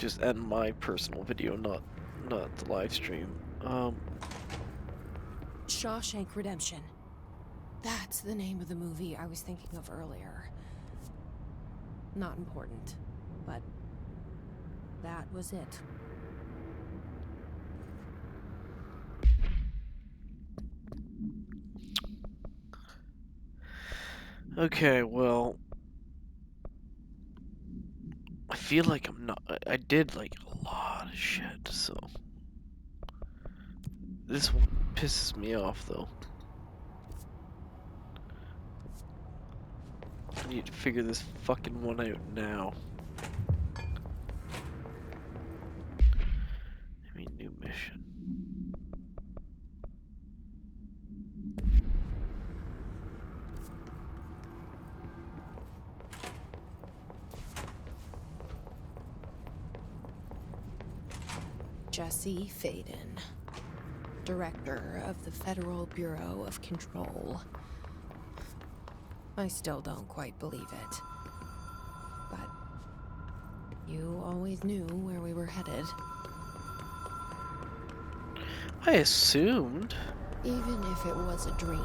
just end my personal video, not the live stream. Shawshank Redemption. That's the name of the movie I was thinking of earlier. Not important, but that was it. Okay, well, I feel like I'm not. I did like a lot of shit, so this one pisses me off though. I need to figure this fucking one out now. I mean, new mission. Jesse Faden, Director of the Federal Bureau of Control. I still don't quite believe it. But you always knew where we were headed. I assumed. Even if it was a dream,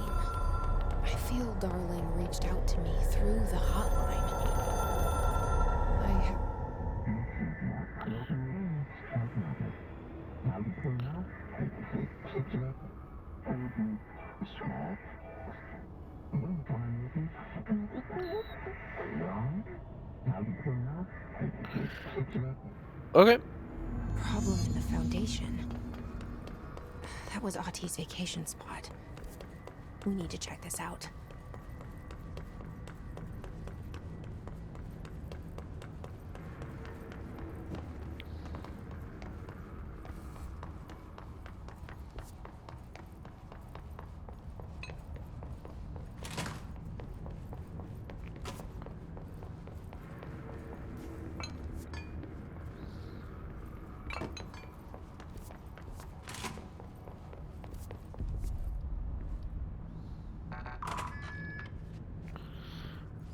I feel Darling reached out to me through the hotline. I have... Okay. Problem in the Foundation. That was Auti's vacation spot. We need to check this out.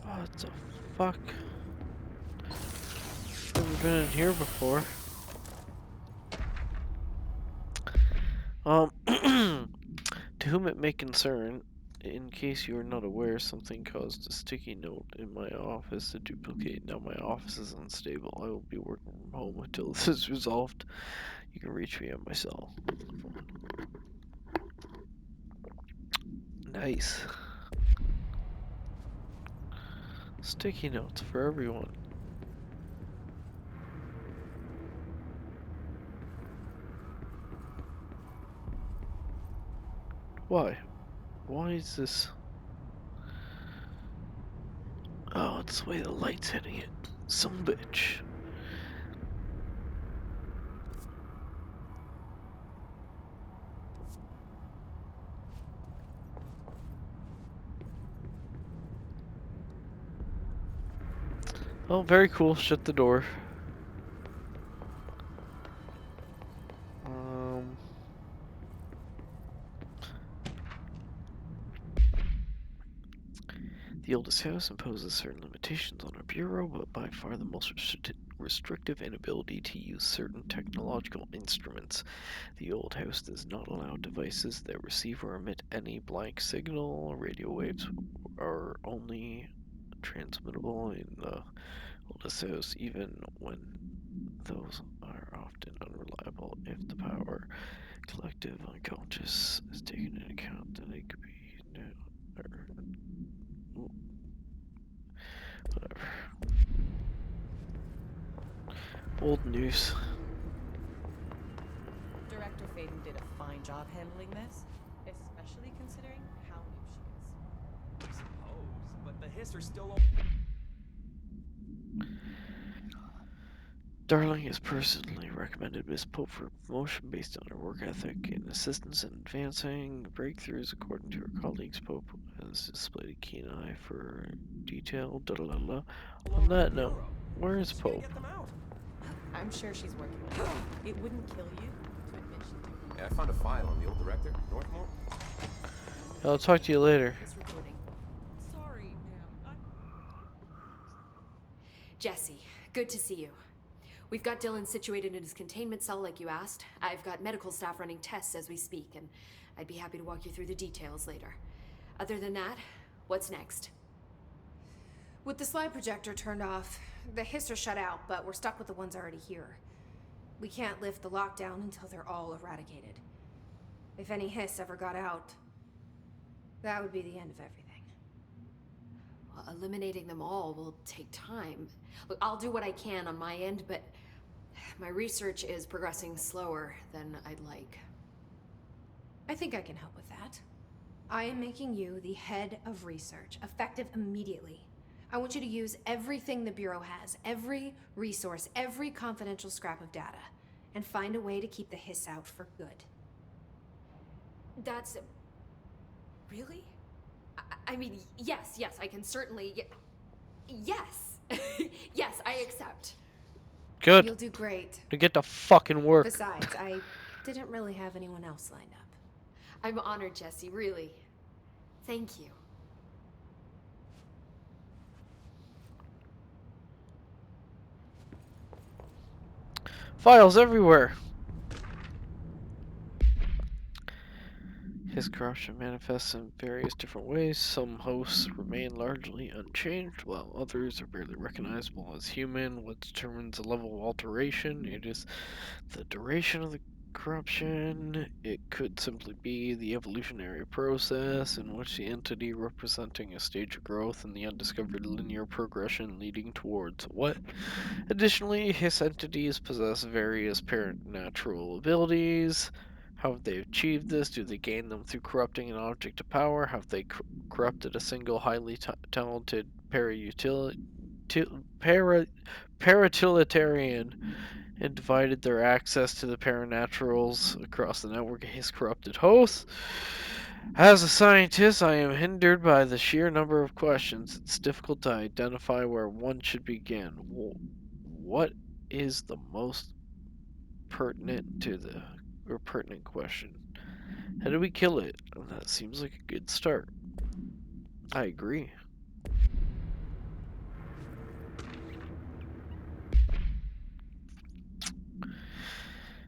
What the fuck? Never been in here before. To whom it may concern, in case you are not aware, something caused a sticky note in my office to duplicate. Now my office is unstable. I will be working from home until this is resolved. You can reach me on my cell phone. Nice. Sticky notes for everyone. Why? Why is this? Oh, it's the way the light's hitting it. Some bitch. Oh, very cool. Shut the door. The oldest house imposes certain limitations on our bureau, but by far the most restrictive inability to use certain technological instruments. The old house does not allow devices that receive or emit any blank signal. Radio waves are only transmittable in the oldest house, even when those are often unreliable. If the power collective unconscious is taken into account, then it could be whatever. Old news. Director Faden did a fine job handling this, especially considering how new she is. I suppose, but the hiss are still. Darling has personally recommended Miss Pope for promotion based on her work ethic and assistance in advancing breakthroughs. According to her colleagues, Pope has displayed a keen eye for detail. On that note, where is Pope? I'm sure she's working on it. It wouldn't kill you to admit she took Yeah, I found a file on the old director, Northmore. I'll talk to you later. this recording. Sorry, ma'am. Jesse, good to see you. We've got Dylan situated in his containment cell like you asked. I've got medical staff running tests as we speak, and I'd be happy to walk you through the details later. Other than that, what's next? With the slide projector turned off, the hiss are shut out, but we're stuck with the ones already here. We can't lift the lockdown until they're all eradicated. If any hiss ever got out, that would be the end of everything. Well, eliminating them all will take time. Look, I'll do what I can on my end, but my research is progressing slower than I'd like. I think I can help with that. I am making you the head of research, effective immediately. I want you to use everything the Bureau has, every resource, every confidential scrap of data, and find a way to keep the hiss out for good. That's... really? I mean, yes, I can certainly... Yes! Yes, I accept. Good. You'll do great. To get to fucking work. Besides, I didn't really have anyone else lined up. I'm honored, Jesse, really. Thank you. Files everywhere. His corruption manifests in various different ways. Some hosts remain largely unchanged, while others are barely recognizable as human. What determines the level of alteration? It is the duration of the corruption. It could simply be the evolutionary process in which the entity representing a stage of growth in the undiscovered linear progression leading towards what? Additionally, his entities possess various paranatural abilities. How have they achieved this? Do they gain them through corrupting an object of power? Have they corrupted a single highly talented paratutilitarian and divided their access to the paranaturals across the network of his corrupted hosts? As a scientist, I am hindered by the sheer number of questions. It's difficult to identify where one should begin. What is the most pertinent to the pertinent question? How do we kill it? That seems like a good start. I agree.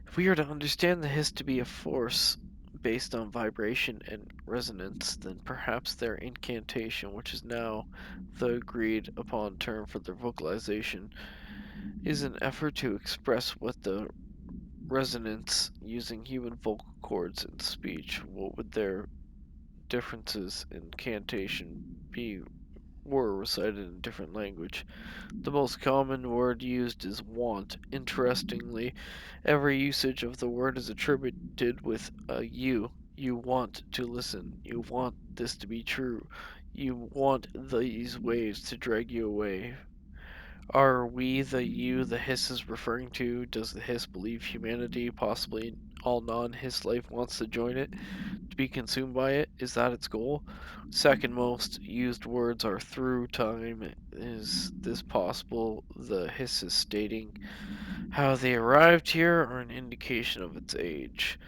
If we are to understand the hiss to be a force based on vibration and resonance, then perhaps their incantation, which is now the agreed upon term for their vocalization, is an effort to express what the resonance using human vocal cords in speech. What would their differences in incantation be were recited in a different language? The most common word used is want. Interestingly, every usage of the word is attributed with a you. You want to listen. You want this to be true. You want these waves to drag you away. Are we the you the hiss is referring to? Does the hiss believe humanity, possibly all non-hiss life, wants to join it, to be consumed by it? Is that its goal? Second most used words are through time. Is this possible? The hiss is stating how they arrived here are an indication of its age.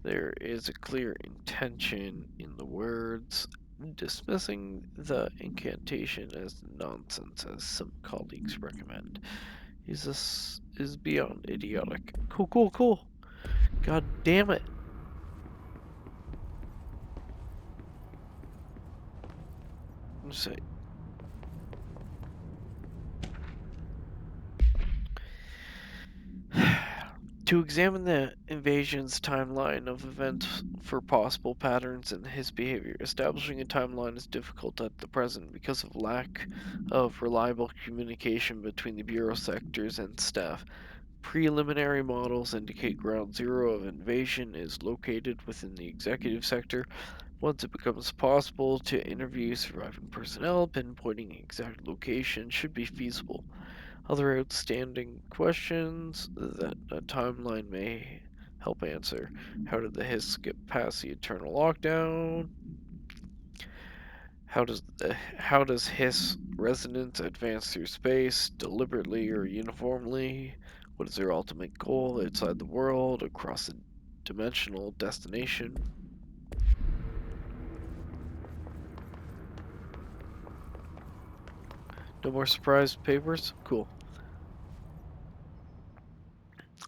There is a clear intention in the words. Dismissing the incantation as nonsense, as some colleagues recommend, is beyond idiotic. Cool. God damn it. Let's see. To examine the invasion's timeline of events for possible patterns in his behavior, establishing a timeline is difficult at the present because of lack of reliable communication between the Bureau sectors and staff. Preliminary models indicate ground zero of invasion is located within the executive sector. Once it becomes possible to interview surviving personnel, pinpointing exact location should be feasible. Other outstanding questions that a timeline may help answer. How did the hiss get past the eternal lockdown? How does hiss resonance advance through space, deliberately or uniformly? What is their ultimate goal outside the world, across a dimensional destination? No more surprise papers? Cool.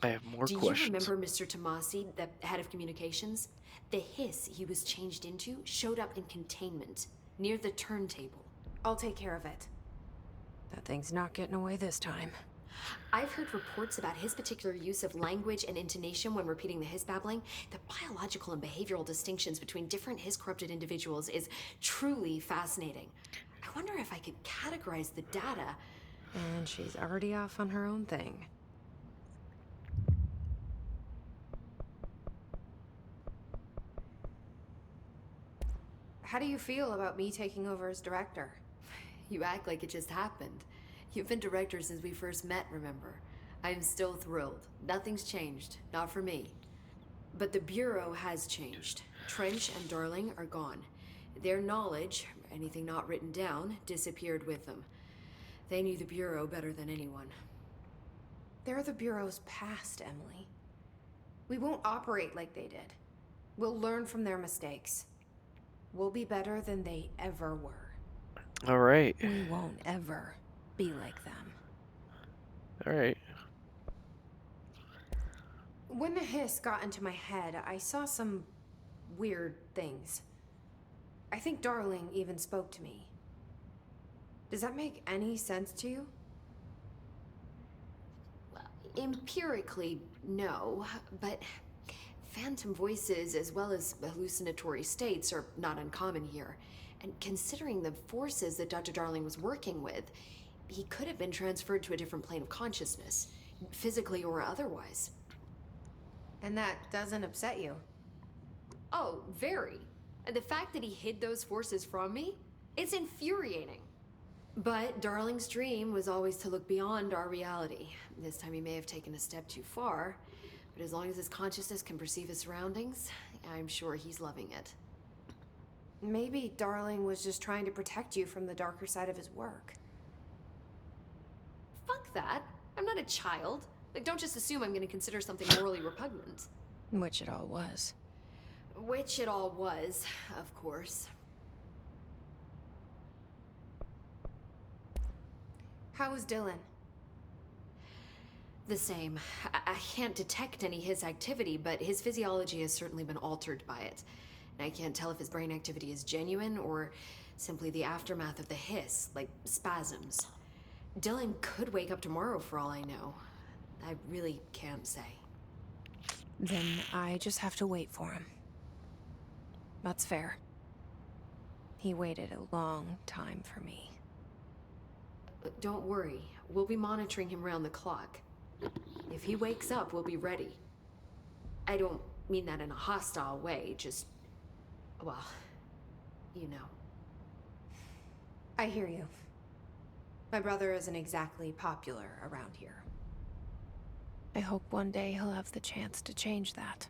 I have more Do questions. you remember Mr. Tomasi, the head of communications? The hiss he was changed into showed up in containment, near the turntable. I'll take care of it. That thing's not getting away this time. I've heard reports about his particular use of language and intonation when repeating the hiss babbling. The biological and behavioral distinctions between different hiss-corrupted individuals is truly fascinating. I wonder if I could categorize the data. And she's already off on her own thing. How do you feel about me taking over as director? You act like it just happened. You've been director since we first met, remember? I'm still thrilled. Nothing's changed. Not for me. But the Bureau has changed. Trench and Darling are gone. Their knowledge, anything not written down, disappeared with them. They knew the Bureau better than anyone. They're the Bureau's past, Emily. We won't operate like they did. We'll learn from their mistakes. We'll be better than they ever were. All right. We won't ever be like them. All right. When the hiss got into my head, I saw some weird things. I think Darling even spoke to me. Does that make any sense to you? Well, empirically, no, but phantom voices as well as hallucinatory states are not uncommon here. And considering the forces that Dr. Darling was working with, he could have been transferred to a different plane of consciousness, physically or otherwise. And that doesn't upset you? Oh, very. And the fact that he hid those forces from me, it's infuriating. But Darling's dream was always to look beyond our reality. This time he may have taken a step too far, but as long as his consciousness can perceive his surroundings, I'm sure he's loving it. Maybe Darling was just trying to protect you from the darker side of his work. Fuck that. I'm not a child. Like, don't just assume I'm gonna consider something morally repugnant. Which it all was. Which it all was, of course. How was Dylan? The same. I can't detect any his activity, but his physiology has certainly been altered by it. And I can't tell if his brain activity is genuine or simply the aftermath of the hiss, like spasms. Dylan could wake up tomorrow for all I know. I really can't say. Then I just have to wait for him. That's fair. He waited a long time for me. Don't worry. We'll be monitoring him round the clock. If he wakes up, we'll be ready. I don't mean that in a hostile way, just... well, you know. I hear you. My brother isn't exactly popular around here. I hope one day he'll have the chance to change that.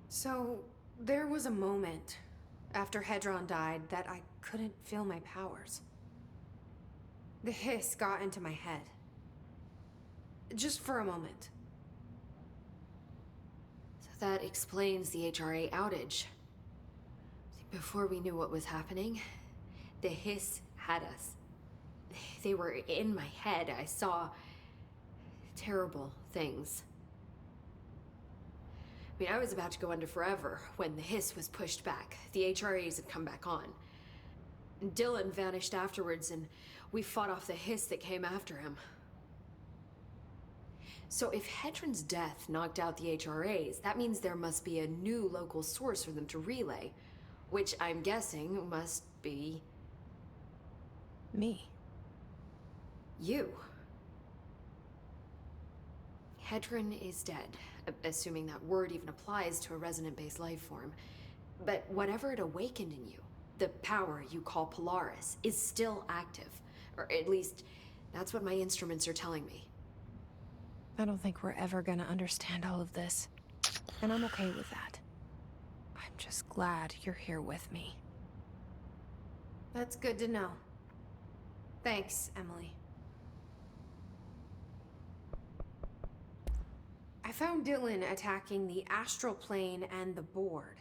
So, there was a moment after Hedron died that I couldn't feel my powers. The hiss got into my head. Just for a moment. So that explains the HRA outage. Before we knew what was happening, the hiss had us. They were in my head. I saw terrible things. I mean, I was about to go under forever when the hiss was pushed back. The HRAs had come back on. Dylan vanished afterwards, and we fought off the hiss that came after him. So if Hedron's death knocked out the HRAs, that means there must be a new local source for them to relay, which I'm guessing must be... me. you. Hedron is dead, assuming that word even applies to a resonant-based life form. But whatever it awakened in you, the power you call Polaris, is still active. Or at least, that's what my instruments are telling me. I don't think we're ever gonna understand all of this. And I'm okay with that. I'm just glad you're here with me. That's good to know. Thanks, Emily. I found Dylan attacking the astral plane and the board.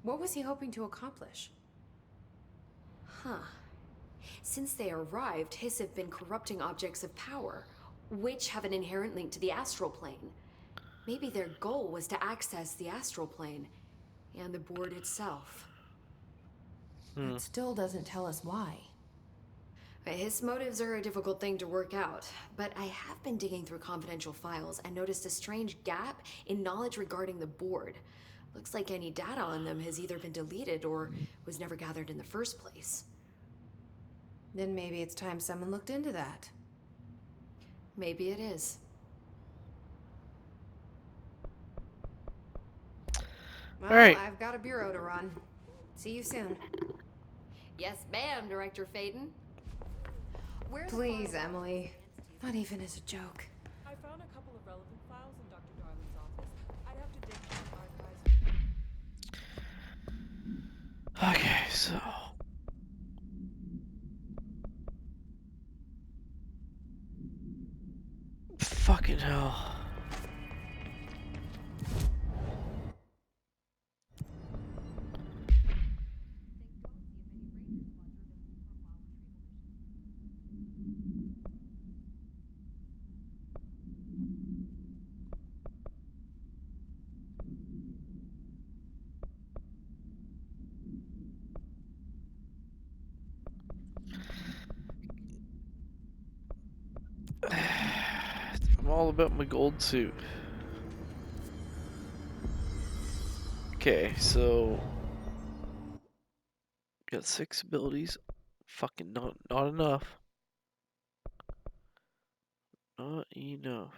What was he hoping to accomplish? Huh. Since they arrived, Hiss have been corrupting objects of power, which have an inherent link to the astral plane. Maybe their goal was to access the astral plane and the board itself. That still doesn't tell us why. His motives are a difficult thing to work out, but I have been digging through confidential files and noticed a strange gap in knowledge regarding the board. Looks like any data on them has either been deleted or was never gathered in the first place. Then maybe it's time someone looked into that. Maybe it is. Well, All right. I've got a bureau to run. See you soon. Yes, ma'am, Director Faden. Where's Please, Emily. Not even as a joke. I found a couple of relevant files in Dr. Darling's office. I'd have to dig through the archives. Okay, so fucking hell. I'm all about my gold suit. Okay, so got 6 abilities. Fucking not enough. Not enough.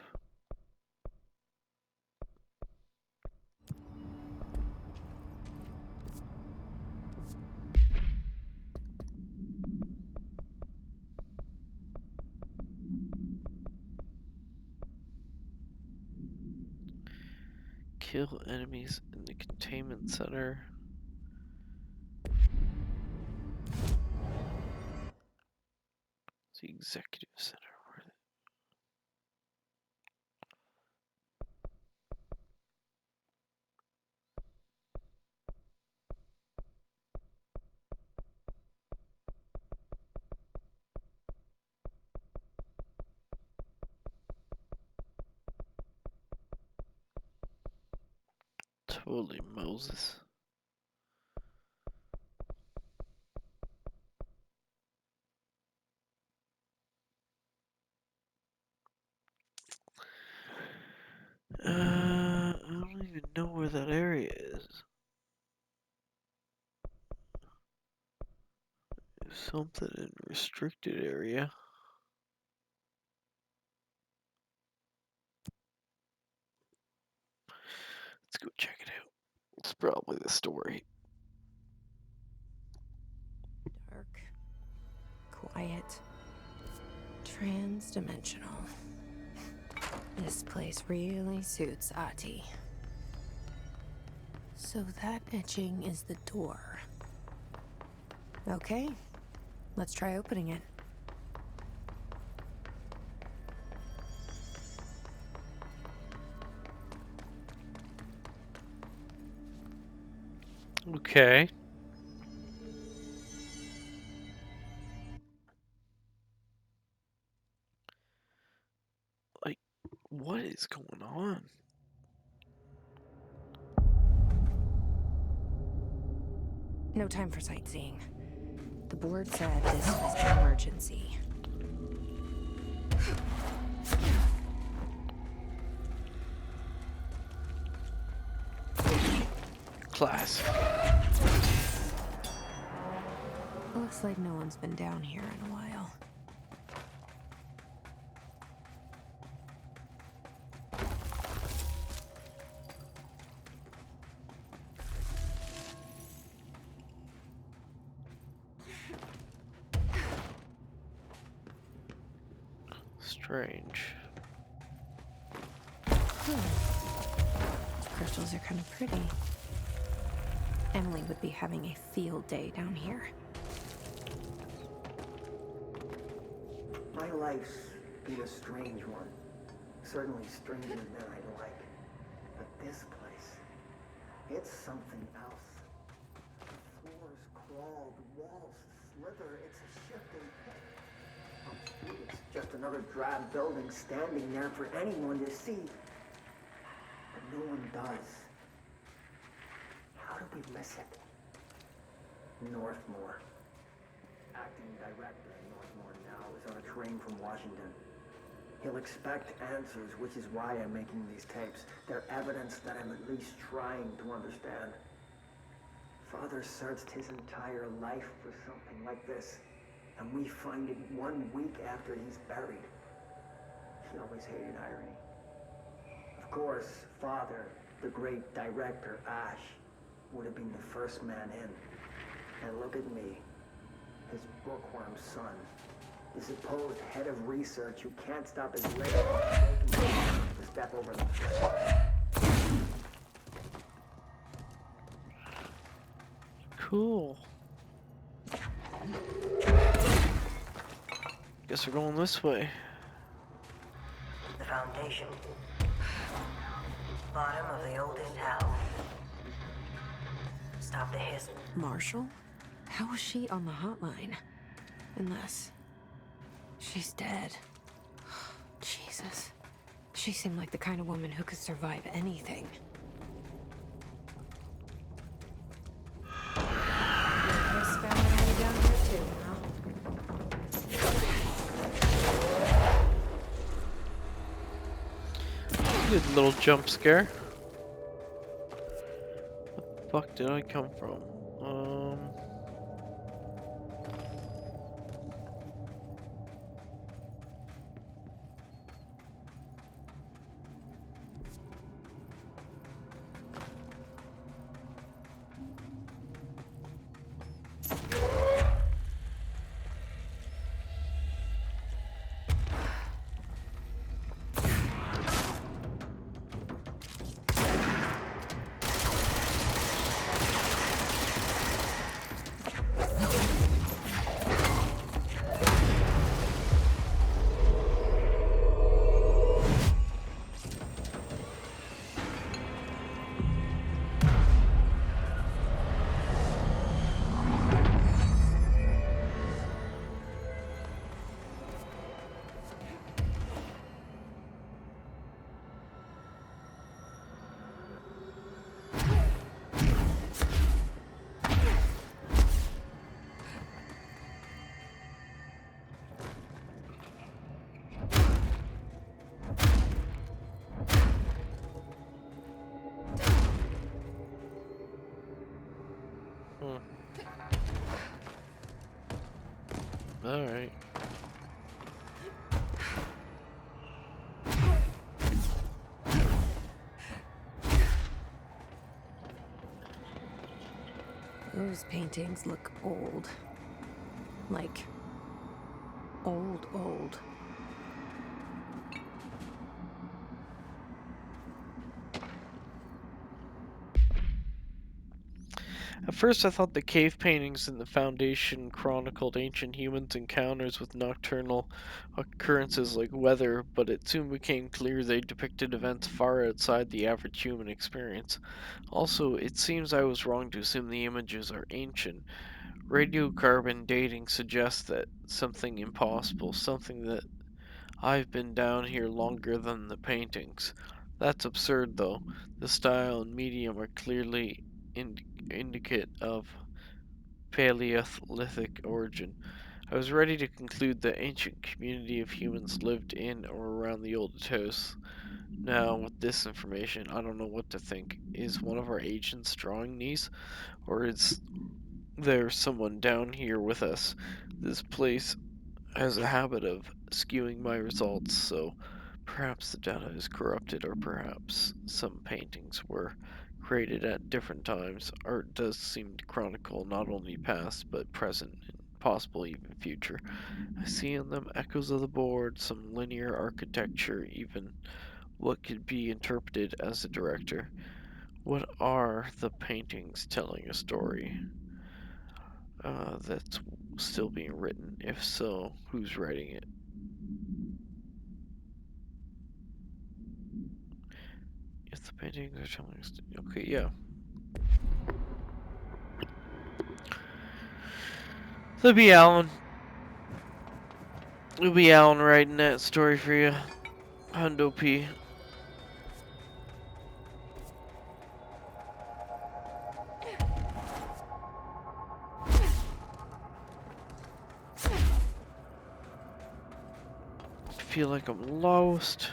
Kill enemies in the containment center. The executive center. Where totally Moses. I don't even know where that area is. There's something in restricted area. Let's go check it out. It's probably the story. Dark, quiet, trans-dimensional. This place really suits Ahti. So that etching is the door. Okay, let's try opening it. Okay. Like, what is going on? No time for sightseeing. The board said this was an emergency. Class. Looks like no one's been down here in a while. Strange. These crystals are kind of pretty. Emily would be having a field day down here. My life's been a strange one. Certainly stranger than I'd like. But this place, it's something else. The floors crawled, walls slither, it's a shifting pit. It's just another drab building standing there for anyone to see. But no one does. How do we miss it? Northmore. Acting director in Northmore now is on a train from Washington. He'll expect answers, which is why I'm making these tapes. They're evidence that I'm at least trying to understand. Father searched his entire life for something like this, and we find it 1 week after he's buried. He always hated irony. Of course, Father, the great director, Ash, would have been the first man in. And look at me, his bookworm son, the supposed head of research who can't stop his lips to step over the foot. Cool. Guess we're going this way. The Foundation. Bottom of the oldest hell. Stop the hiss. Marshall? How was she on the hotline? Unless she's dead. Jesus. She seemed like the kind of woman who could survive anything. Chris found her way down here too, huh? Good little jump scare. What the fuck did I come from? Alright. Those paintings look old. Like, old. At first I thought the cave paintings in the Foundation chronicled ancient humans' encounters with nocturnal occurrences like weather, but it soon became clear they depicted events far outside the average human experience. Also, it seems I was wrong to assume the images are ancient. Radiocarbon dating suggests that something impossible, something that I've been down here longer than the paintings. That's absurd though. The style and medium are clearly indicate of Paleolithic origin. I was ready to conclude the ancient community of humans lived in or around the oldest house. Now, with this information, I don't know what to think. Is one of our agents drawing these? Or is there someone down here with us? This place has a habit of skewing my results, so perhaps the data is corrupted, or perhaps some paintings were created at different times. Art does seem to chronicle not only past, but present, and possible even future. I see in them echoes of the board, some linear architecture, even what could be interpreted as a director. What are the paintings telling a story that's still being written? If so, who's writing it? If the paintings are telling us, okay, yeah. It'll be Alan. It'll be Alan writing that story for you. Hundo P. I feel like I'm lost.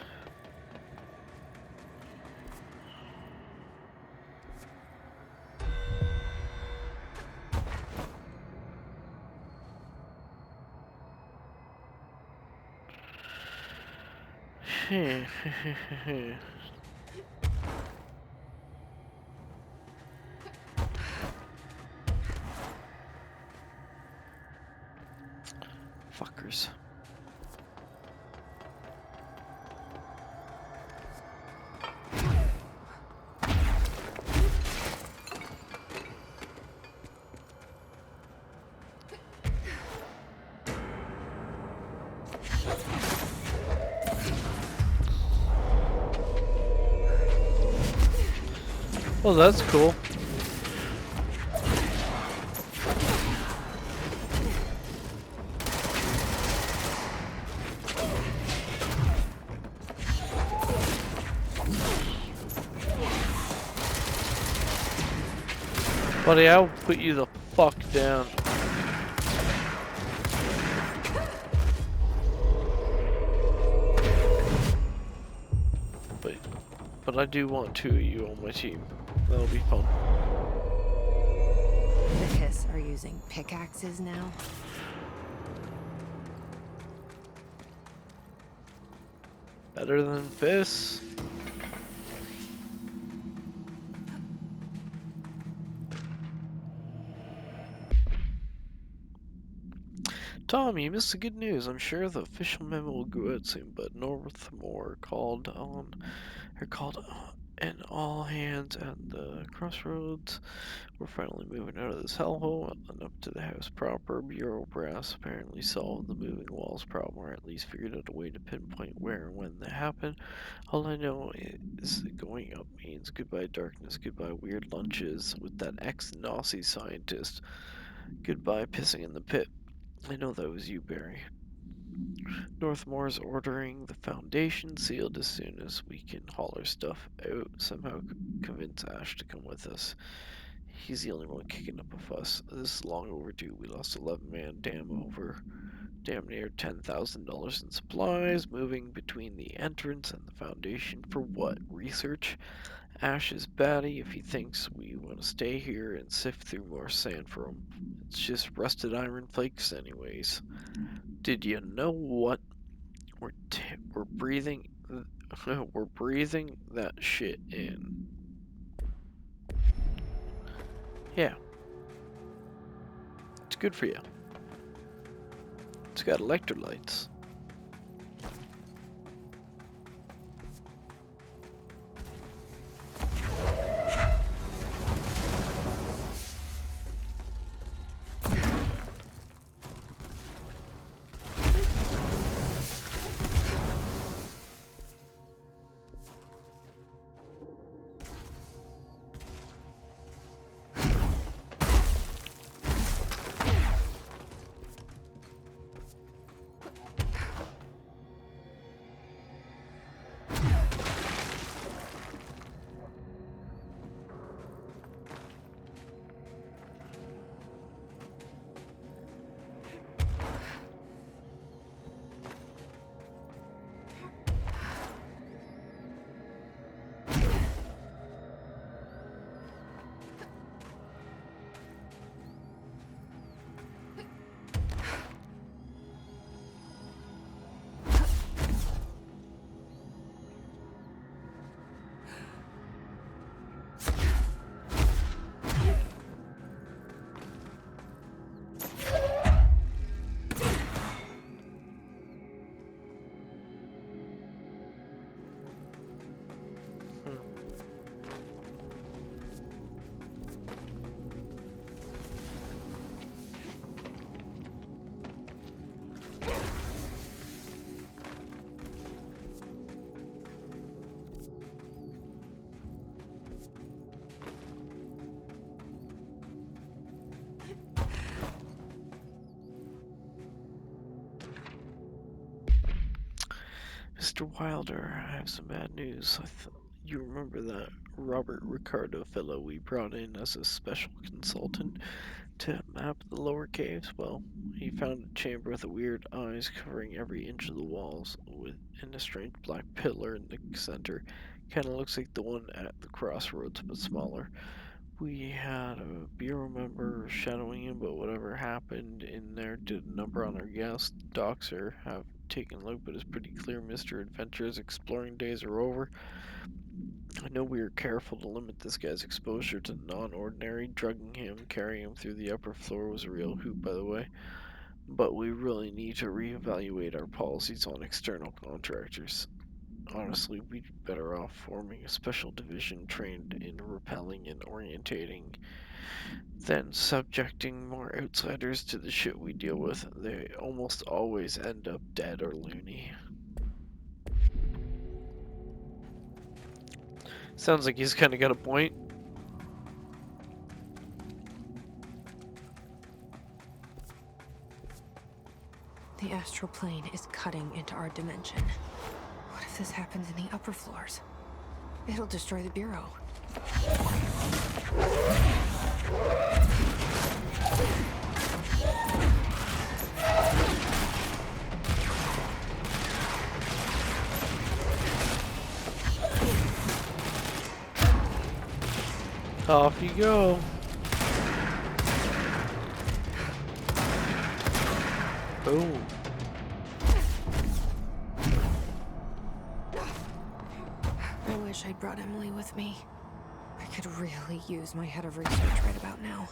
Fuckers. Well, that's cool. Buddy, I'll put you the fuck down. But I do want 2 of you on my team. That'll be fun. The Hiss are using pickaxes now? Better than fists. Tom, you missed the good news. I'm sure the official memo will go out soon, but Northmore called an all hands at the crossroads. We're finally moving out of this hellhole and up to the house proper. Bureau brass apparently solved the moving walls problem, or at least figured out a way to pinpoint where and when they happened. All I know is that going up means goodbye darkness, goodbye weird lunches with that ex-Nazi scientist, goodbye pissing in the pit. I know that was you, Barry. Northmore's ordering the foundation sealed as soon as we can haul our stuff out. Somehow convince Ash to come with us. He's the only one kicking up a fuss. This is long overdue. We lost 11-man damn near $10,000 in supplies, moving between the entrance and the foundation for what? Research? Ash is batty if he thinks we want to stay here and sift through more sand for him. It's just rusted iron flakes anyways. Did you know what? We're breathing we're breathing that shit in. Yeah. It's good for you. It's got electrolytes. Mr. Wilder, I have some bad news. You remember that Robert Ricardo fellow we brought in as a special consultant to map the lower caves? Well, he found a chamber with weird eyes covering every inch of the walls, and a strange black pillar in the center. Kinda looks like the one at the crossroads, but smaller. We had a bureau member shadowing him, but whatever happened in there did a number on our guest. Doxer have taken a look, but it's pretty clear Mr. Adventure's exploring days are over. I know we were careful to limit this guy's exposure to non-ordinary. Drugging him, carrying him through the upper floor was a real hoot, by the way. But we really need to reevaluate our policies on external contractors. Honestly, we'd be better off forming a special division trained in repelling and orientating than subjecting more outsiders to the shit we deal with. They almost always end up dead or loony. Sounds like he's kind of got a point. The astral plane is cutting into our dimension. What if this happens in the upper floors? It'll destroy the Bureau. Off you go. Boom. I wish I'd brought Emily with me. I could really use my head of research right about now.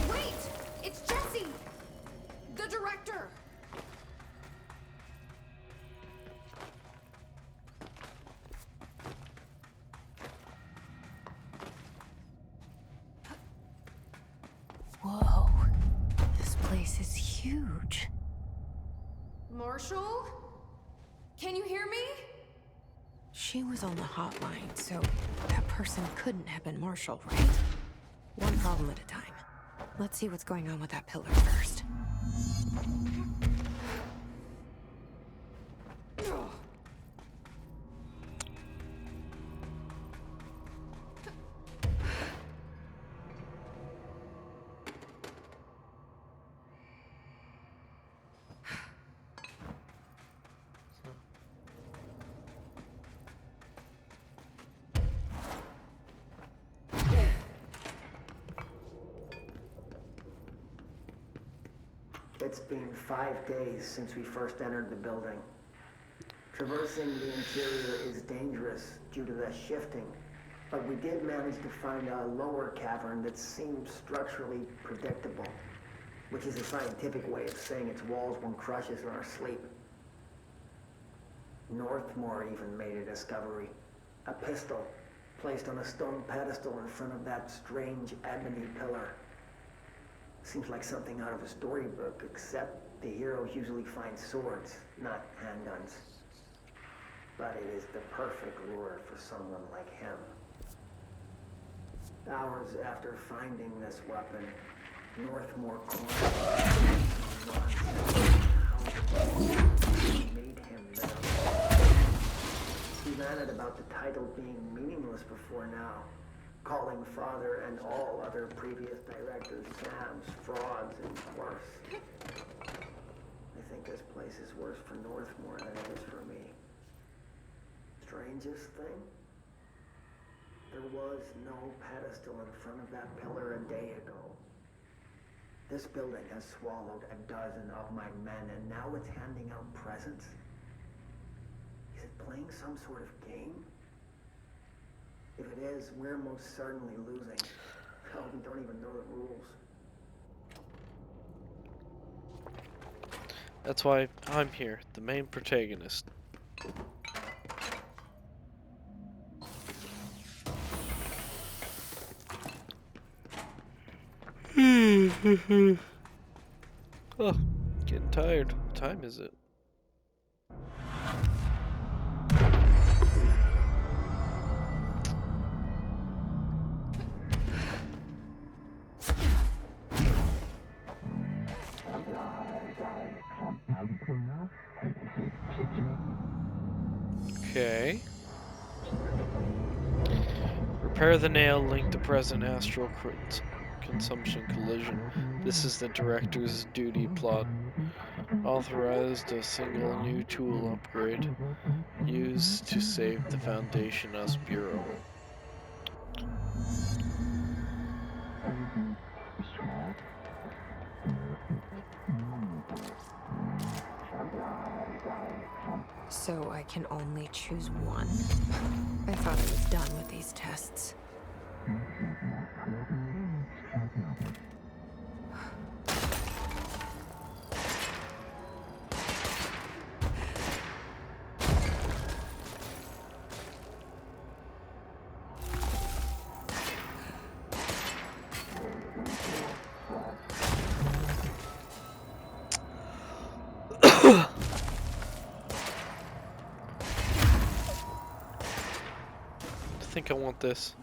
Wait! It's Jesse! The director! Whoa. This place is huge. Marshall? Can you hear me? She was on the hotline, so that person couldn't have been Marshall, right? One problem at a time. Let's see what's going on with that pillar first. It's been 5 days since we first entered the building. Traversing the interior is dangerous due to the shifting, but we did manage to find a lower cavern that seems structurally predictable, which is a scientific way of saying its walls won't crush us in our sleep. Northmore even made a discovery. A pistol placed on a stone pedestal in front of that strange ebony pillar. Seems like something out of a storybook, except the heroes usually find swords, not handguns. But it is the perfect lure for someone like him. Hours after finding this weapon, Northmore made him miserable. He ranted about the title being meaningless before now, calling Father and all other previous directors scams, frauds, and worse. I think this place is worse for Northmore than it is for me. Strangest thing? There was no pedestal in front of that pillar a day ago. This building has swallowed a dozen of my men, and now it's handing out presents? Is it playing some sort of game? If it is, we're most certainly losing. Hell, we don't even know the rules. That's why I'm here, the main protagonist. Oh, getting tired. What time is it? Okay. Repair the nail linked to present astral consumption collision. This is the director's duty plot. Authorized a single new tool upgrade. Used to save the Foundation as Bureau. So I can only choose one? I thought I was done with these tests. I think I want this.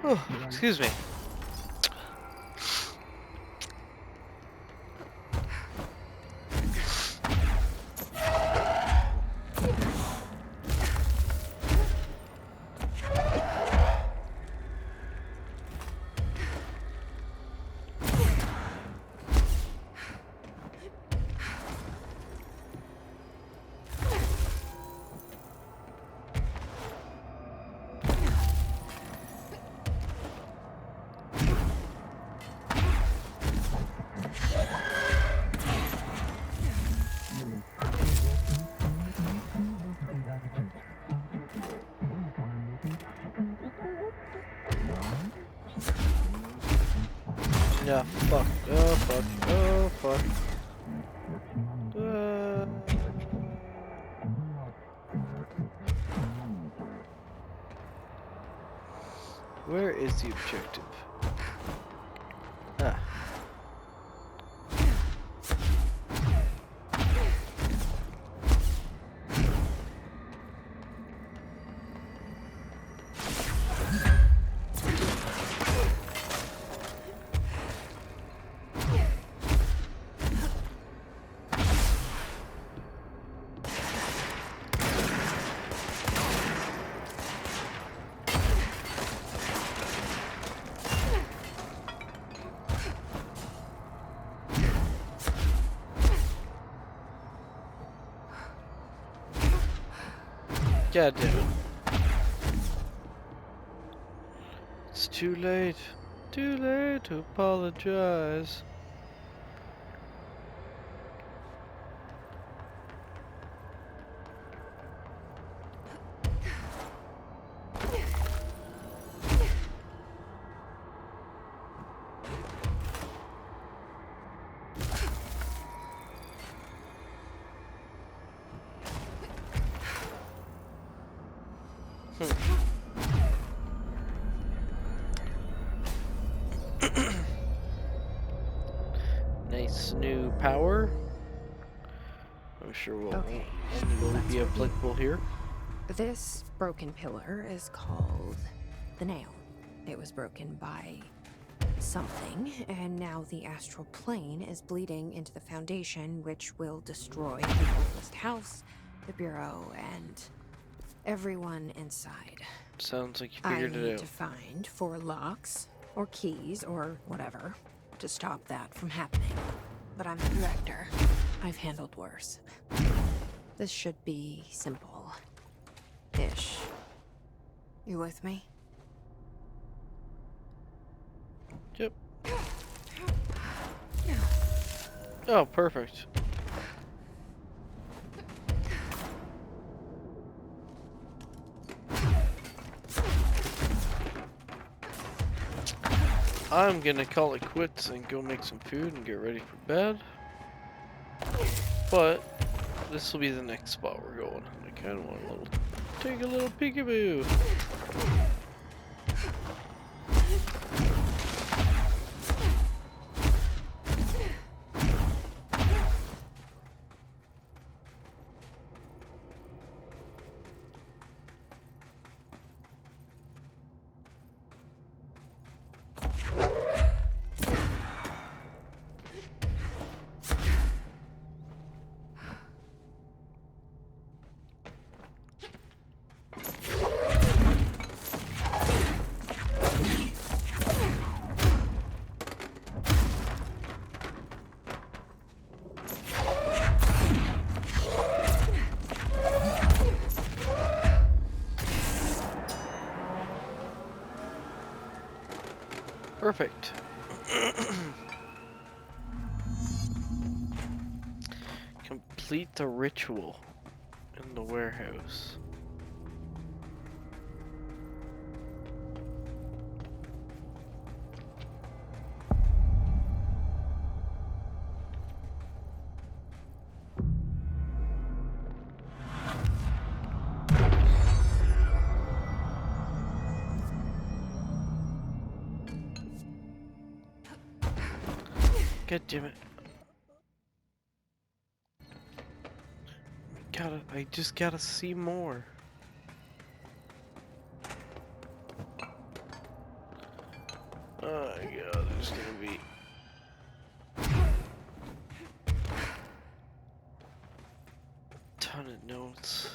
Oh, excuse me. Yeah, fuck. Oh, fuck. Oh, fuck. Where is the objective? Ah. God damn it. It's too late. Too late to apologize. Nice new power. I'm sure will Okay, only let's be review. applicable here. This broken pillar is called the nail. It was broken by something, and now the astral plane is bleeding into the Foundation, which will destroy the Oldest House, the Bureau, and everyone inside. Sounds like you I figured need it to out. find 4 locks, or keys, or whatever, to stop that from happening. But I'm the director. I've handled worse. This should be simple. Ish. You with me? Yep. Oh, perfect. I'm gonna call it quits and go make some food and get ready for bed. But this will be the next spot we're going. I kind of want to take a little peekaboo. Perfect. Complete the ritual in the warehouse. God damn it. I just gotta see more. Oh my god, there's gonna be a ton of notes.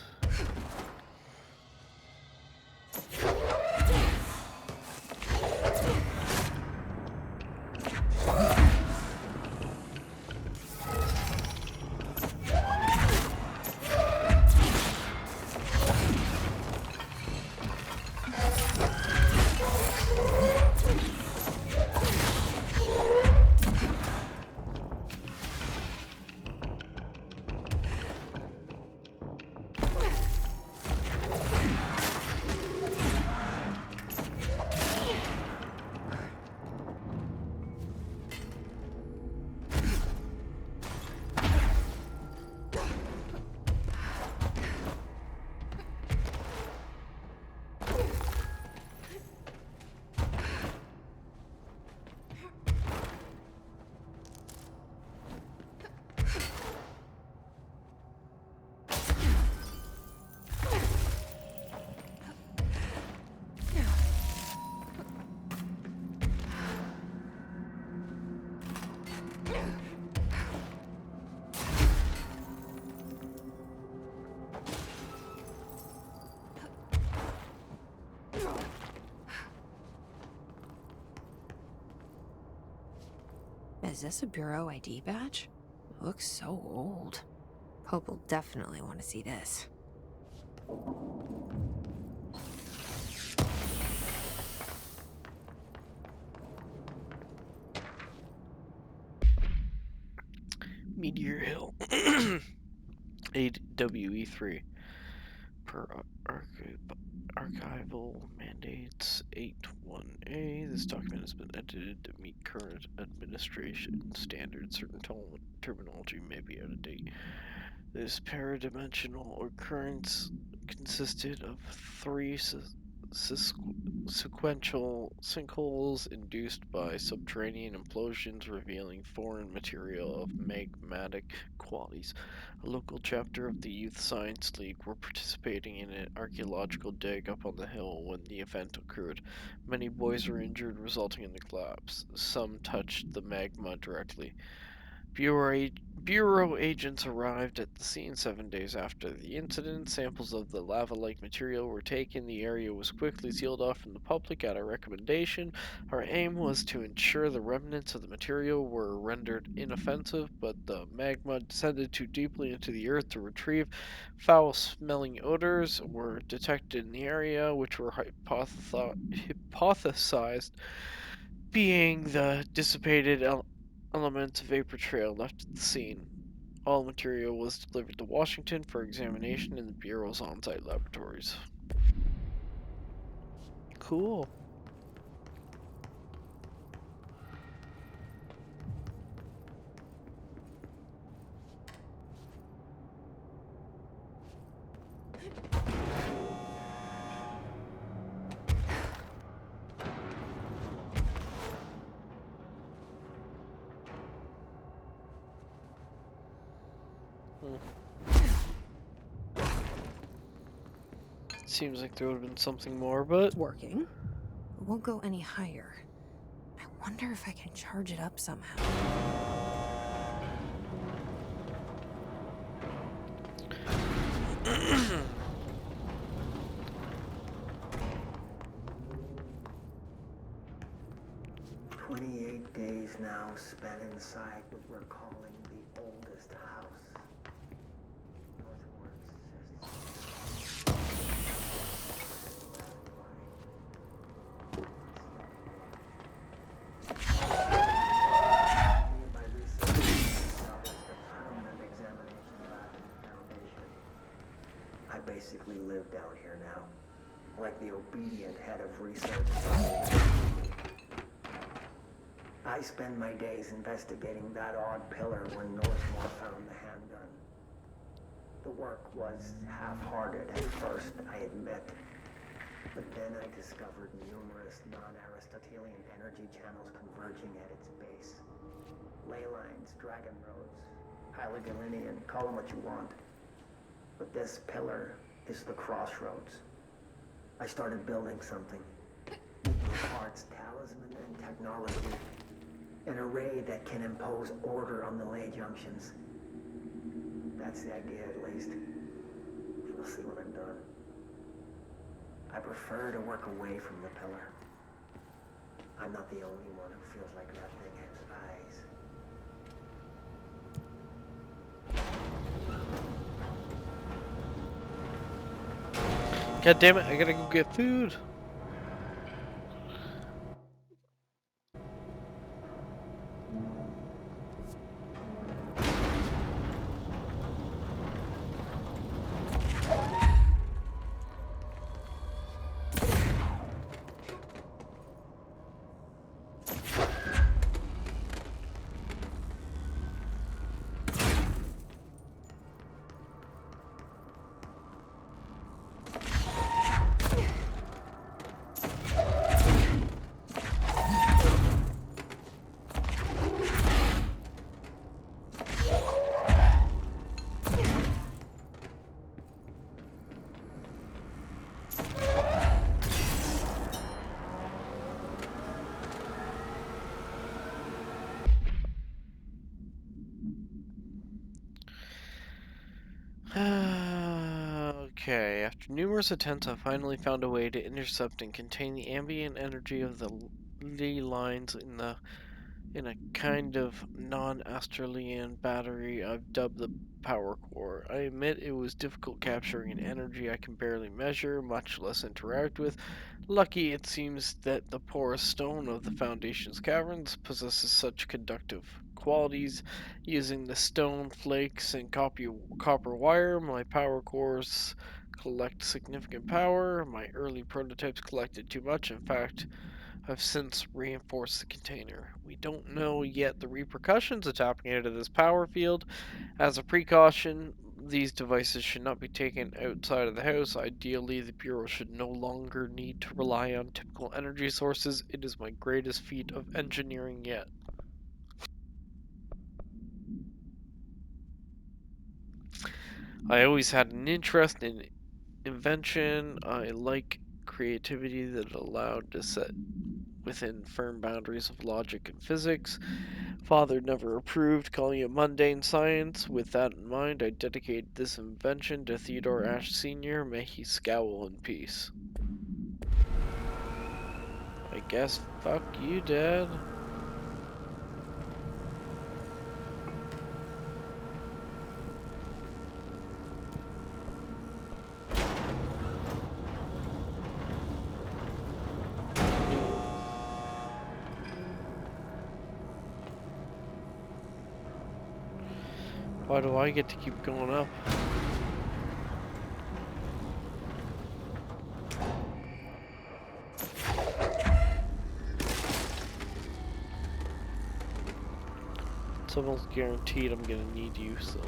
Is this a Bureau ID badge? It looks so old. Hope will definitely want to see this. Meteor Hill. AWE3. Per archival mandates 8.1a, this document has been edited to meet current administration standards. Certain terminology may be out of date. This paradimensional occurrence consisted of three sequential sinkholes induced by subterranean implosions revealing foreign material of magmatic qualities. A local chapter of the Youth Science League were participating in an archaeological dig up on the hill when the event occurred. Many boys were injured, resulting in the collapse. Some touched the magma directly. Bureau agents arrived at the scene 7 days after the incident. Samples of the lava-like material were taken. The area was quickly sealed off from the public at our recommendation. Our aim was to ensure the remnants of the material were rendered inoffensive, but the magma descended too deeply into the earth to retrieve. Foul-smelling odors were detected in the area, which were hypothesized being the dissipated elements vapor trail left at the scene. All material was delivered to Washington for examination in the Bureau's on-site laboratories. Cool. Seems like there would have been something more, but It's working. It won't go any higher. I wonder if I can charge it up somehow. 28 days now spent inside what we're calling the oldest house. My research established a permanent examination lab in the Foundation. I basically live down here now, like the obedient head of research. I spend my days investigating that odd pillar when Northmore found the handgun. The work was half-hearted at first, I admit. But then I discovered numerous non-Aristotelian energy channels converging at its base. Ley lines, dragon roads, Hyligalinian, call them what you want. But this pillar is the crossroads. I started building something. Equal parts talisman and technology. An array that can impose order on the ley junctions. That's the idea, at least. We'll see when I'm done. I prefer to work away from the pillar. I'm not the only one who feels like that thing has eyes. God damn it, I gotta go get food. Okay, after numerous attempts, I finally found a way to intercept and contain the ambient energy of the ley lines in a kind of non-Australian battery I've dubbed the power core. I admit it was difficult capturing an energy I can barely measure, much less interact with. Lucky it seems that the porous stone of the Foundation's caverns possesses such conductive qualities. Using the stone flakes and copper wire, my power cores collect significant power. My early prototypes collected too much. In fact, I've since reinforced the container. We don't know yet the repercussions of tapping into this power field. As a precaution, these devices should not be taken outside of the house. Ideally, the Bureau should no longer need to rely on typical energy sources. It is my greatest feat of engineering yet. I always had an interest in invention. I like creativity that allowed to set within firm boundaries of logic and physics. Father never approved calling it mundane science. With that in mind, I dedicated this invention to Theodore Ashe Sr. May he scowl in peace. I guess fuck you, Dad. Why do I get to keep going up? It's almost guaranteed I'm gonna need you, so.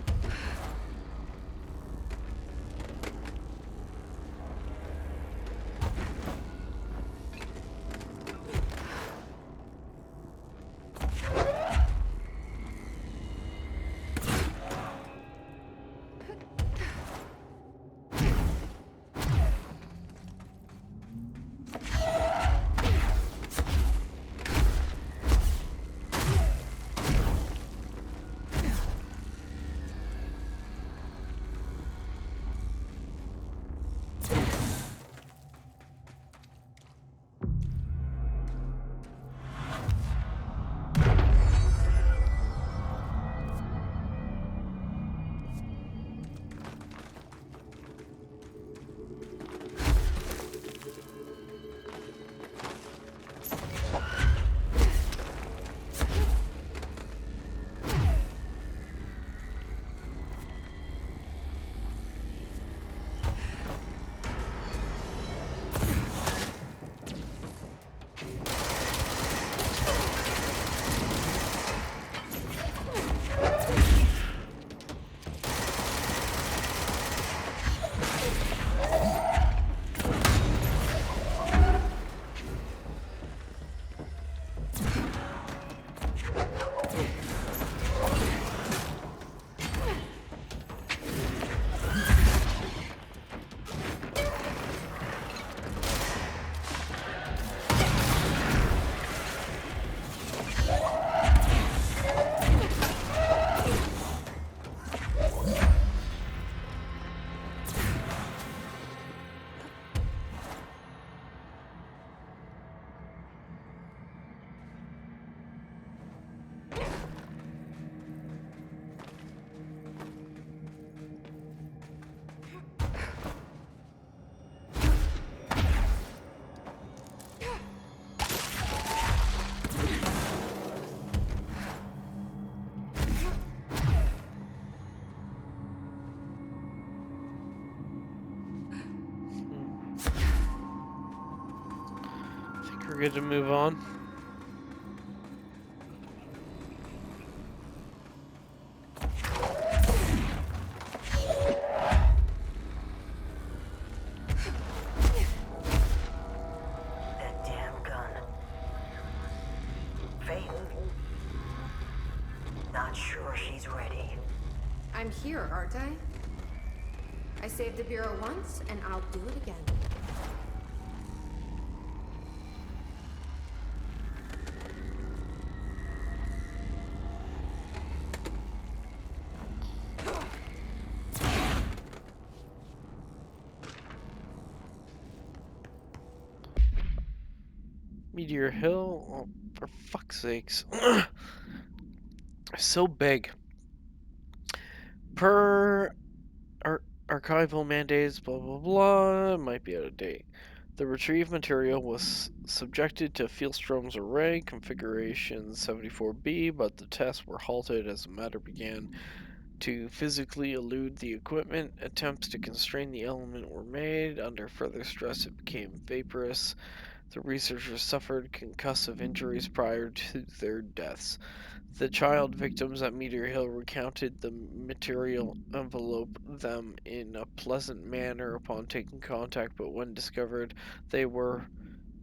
We're good to move on. That damn gun. Faith. Not sure she's ready. I'm here, aren't I? I saved the Bureau once, and I'll do it again. Meteor Hill? Oh, for fuck's sakes. So big. Per archival mandates, blah blah blah, might be out of date. The retrieved material was subjected to Fieldstrom's array, configuration 74B, but the tests were halted as the matter began to physically elude the equipment. Attempts to constrain the element were made. Under further stress, it became vaporous. The researchers suffered concussive injuries prior to their deaths. The child victims at Meteor Hill recounted the material enveloped them in a pleasant manner upon taking contact, but when discovered, they were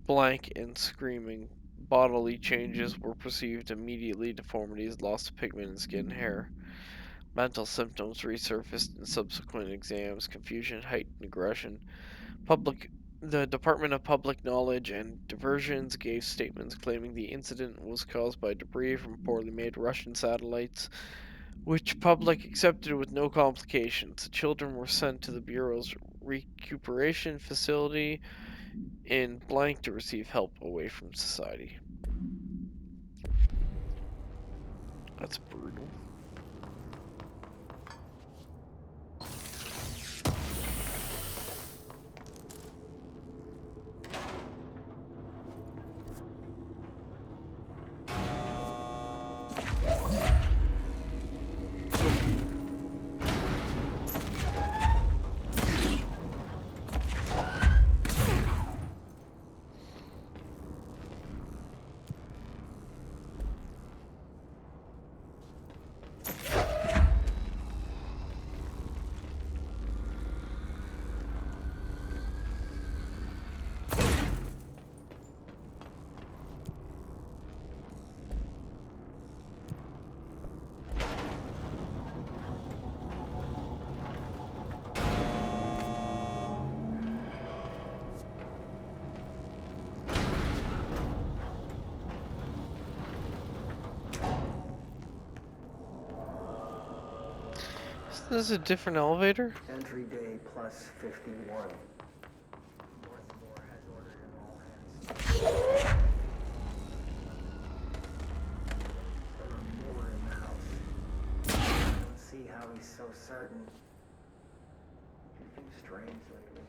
blank and screaming. Bodily changes were perceived immediately: deformities, loss of pigment in skin, hair. Mental symptoms resurfaced in subsequent exams: confusion, heightened aggression. The Department of Public Knowledge and Diversions gave statements claiming the incident was caused by debris from poorly made Russian satellites, which public accepted with no complications. The children were sent to the Bureau's recuperation facility in blank to receive help away from society. That's brutal. This is a different elevator? Entry day plus 51. Northmore has ordered an all hands. There are more in the house. I don't see how he's so certain. He's been strange lately.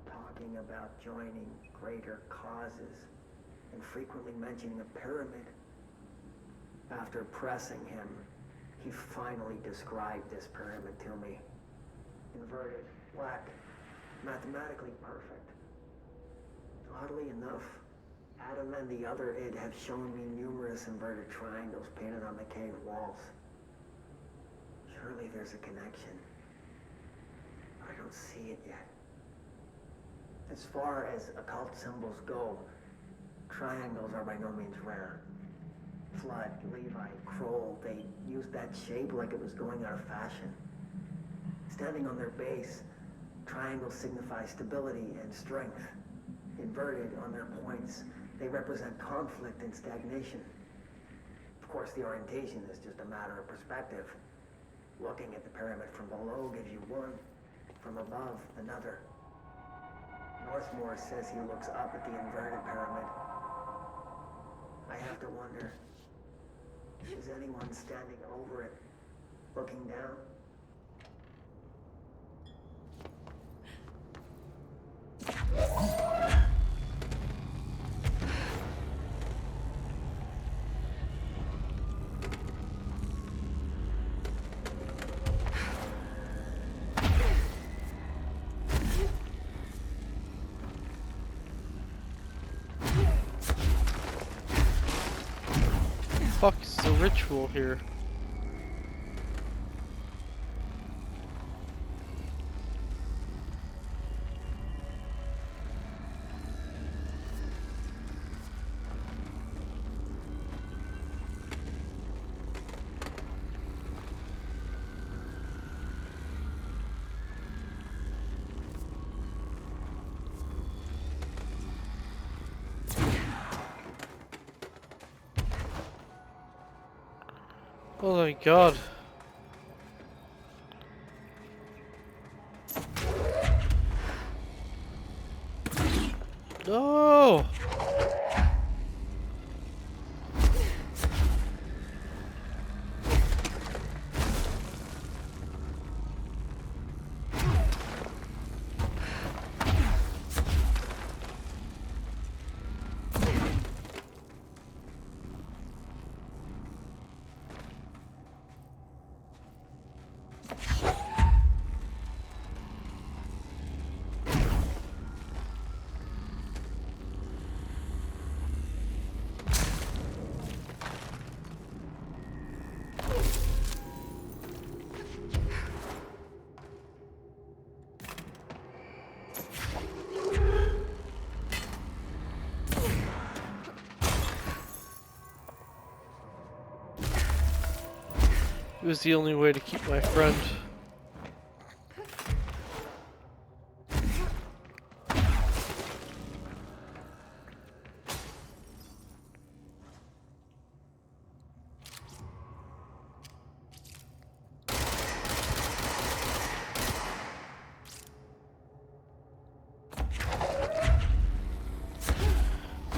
Talking about joining greater causes and frequently mentioning a pyramid. After pressing him, he finally described this pyramid to me. Inverted, black, mathematically perfect. Oddly enough, Adam and the other id have shown me numerous inverted triangles painted on the cave walls. Surely there's a connection. I don't see it yet. As far as occult symbols go, triangles are by no means rare. Flood, Levi, Kroll, they used that shape like it was going out of fashion. Standing on their base, triangles signify stability and strength. Inverted on their points, they represent conflict and stagnation. Of course, the orientation is just a matter of perspective. Looking at the pyramid from below gives you one, from above another. Northmore says he looks up at the inverted pyramid. I have to wonder, is anyone standing over it, looking down? fuck is the ritual here? Oh my god. No! It was the only way to keep my friend.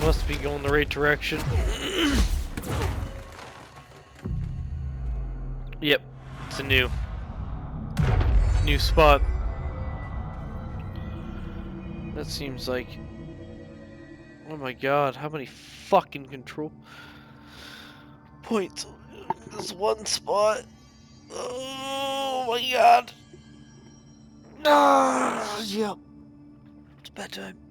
Must be going the right direction. Yep, it's a new spot. That seems like, oh my god, how many fucking control points in this one spot? Oh my god. Ah, yep. It's bedtime.